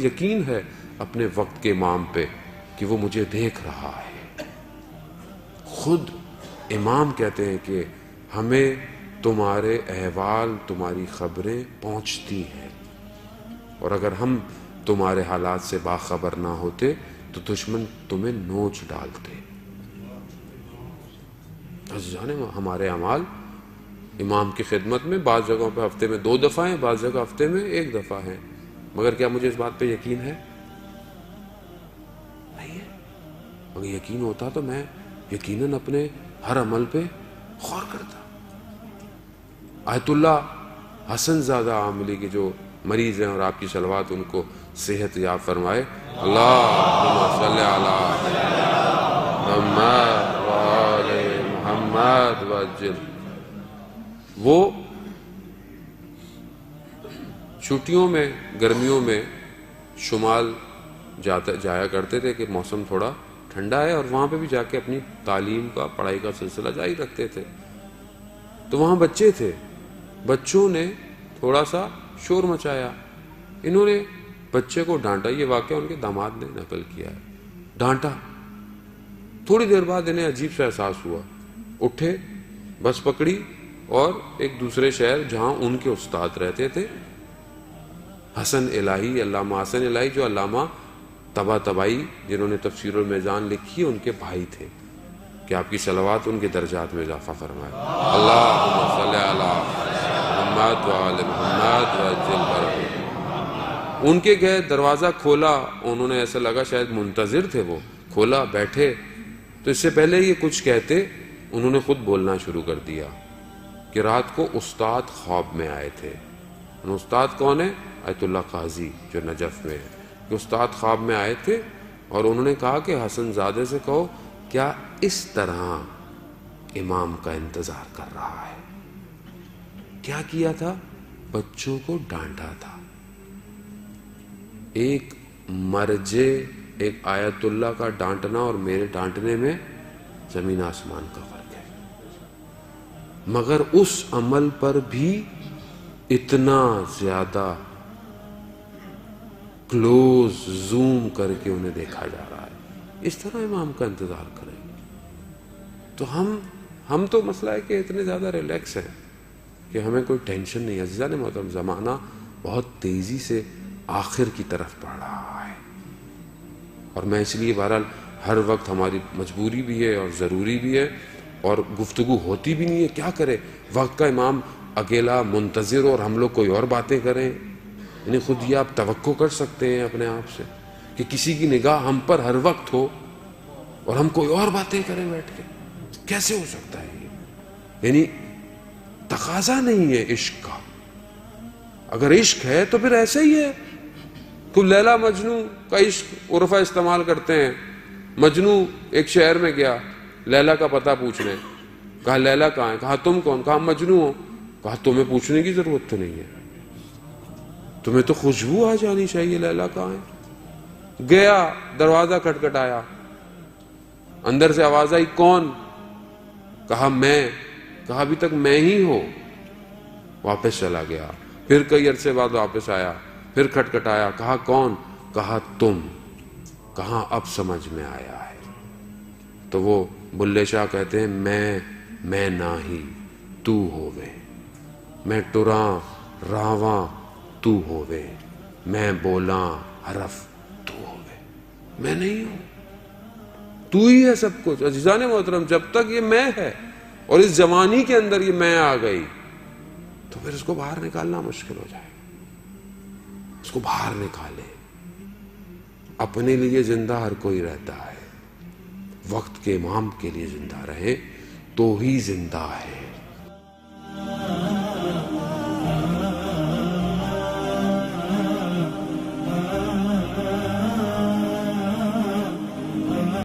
یقین ہے اپنے وقت کے امام پہ کہ وہ مجھے دیکھ رہا ہے۔ خود امام کہتے ہیں کہ ہمیں تمہارے احوال، تمہاری خبریں پہنچتی ہیں، اور اگر ہم تمہارے حالات سے باخبر نہ ہوتے تو دشمن تمہیں نوچ ڈالتے۔ عزیزان، ہمارے اعمال امام کی خدمت میں بعض جگہوں پہ ہفتے میں 2 دفعہ ہیں، بعض جگہ ہفتے میں 1 دفعہ ہیں، مگر کیا مجھے اس بات پہ یقین ہے؟ نہیں ہے۔ اگر یقین ہوتا تو میں یقیناً اپنے ہر عمل پہ غور کرتا۔ آیت اللہ حسن زادہ عاملی کے جو مریض ہیں، اور آپ کی صلوات ان کو صحت یاب فرمائے، اللہم صلی علی محمد وآل محمد وعجل۔ وہ چھٹیوں میں، گرمیوں میں شمال جایا کرتے تھے کہ موسم تھوڑا ٹھنڈا ہے، اور وہاں پہ بھی جا کے اپنی تعلیم کا، پڑھائی کا سلسلہ جاری رکھتے تھے۔ تو وہاں بچے تھے، بچوں نے تھوڑا سا شور مچایا، انہوں نے بچے کو ڈانٹا۔ یہ واقعہ ان کے داماد نے نقل کیا ہے۔ ڈانٹا، تھوڑی دیر بعد انہیں عجیب سا احساس ہوا، اٹھے، بس پکڑی اور ایک دوسرے شہر جہاں ان کے استاد رہتے تھے، حسن الہی، علامہ حسن الہی جو علامہ طباطبائی جنہوں نے تفسیر المیزان لکھی ہے، ان کے بھائی تھے، کہ آپ کی صلوات ان کے درجات میں اضافہ فرمائے۔ اللہم صلی علی محمد وآل محمد وعجل فرجہ۔ ان کے گئے، دروازہ کھولا، انہوں نے ایسا لگا شاید منتظر تھے، وہ کھولا، بیٹھے، تو اس سے پہلے یہ کچھ کہتے انہوں نے خود بولنا شروع کر دیا کہ رات کو استاد خواب میں آئے تھے۔ استاد کون ہے؟ آیت اللہ قاضی جو نجف میں ہے، کہ استاد خواب میں آئے تھے اور انہوں نے کہا کہ حسن زادے سے کہو کیا اس طرح امام کا انتظار کر رہا ہے۔ کیا کیا تھا؟ بچوں کو ڈانٹا تھا۔ ایک مرجے، ایک آیت اللہ کا ڈانٹنا اور میرے ڈانٹنے میں زمین آسمان کا فرق ہے، مگر اس عمل پر بھی اتنا زیادہ کلوز زوم کر کے انہیں دیکھا جا رہا ہے۔ اس طرح امام کا انتظار کریں تو ہم تو مسئلہ ہے کہ اتنے زیادہ ریلیکس ہیں کہ ہمیں کوئی ٹینشن نہیں۔ عزیزان محترم، زمانہ بہت تیزی سے آخر کی طرف بڑھ رہا ہے، اور میں اس لیے بہرحال ہر وقت ہماری مجبوری بھی ہے اور ضروری بھی ہے، اور گفتگو ہوتی بھی نہیں ہے، کیا کرے؟ وقت کا امام اکیلا منتظر اور ہم لوگ کوئی اور باتیں کریں، یعنی خود یہ آپ توقع کر سکتے ہیں اپنے آپ سے کہ کسی کی نگاہ ہم پر ہر وقت ہو اور ہم کوئی اور باتیں کریں بیٹھ کے؟ کیسے ہو سکتا ہے یہ؟ یعنی تقاضا نہیں ہے عشق کا۔ اگر عشق ہے تو پھر ایسے ہی ہے۔ کوئی لیلا مجنو کا عشق عرفہ استعمال کرتے ہیں۔ مجنو ایک شہر میں گیا لیلا کا پتہ پوچھنے، کہا لیلا کہاں ہے؟ کہا تم کون؟ کہا مجنو ہو۔ کہا تمہیں پوچھنے کی ضرورت تو نہیں ہے، تمہیں تو خوشبو آ جانی چاہیے لیلا کہاں ہے۔ گیا، دروازہ کھٹکھٹایا، اندر سے آواز آئی کون؟ کہا میں۔ کہا ابھی تک میں ہی ہوں۔ واپس چلا گیا، پھر کئی عرصے بعد واپس آیا، پھر کھٹکھٹایا، کہا کون؟ کہا تم۔ کہاں اب سمجھ میں آیا ہے۔ تو وہ بلے شاہ کہتے ہیں میں ناہی تو ہووے، میں ٹراں راواں تو ہووے، میں بولاں حرف تو ہووے۔ میں نہیں ہوں، تو ہی ہے سب کچھ۔ عزیزان محترم، جب تک یہ میں ہے اور اس جوانی کے اندر یہ میں آ گئی تو پھر اس کو باہر نکالنا مشکل ہو جائے۔ اس کو باہر نکالے۔ اپنے لیے زندہ ہر کوئی رہتا ہے، وقت کے امام کے لیے زندہ رہے تو ہی زندہ ہے۔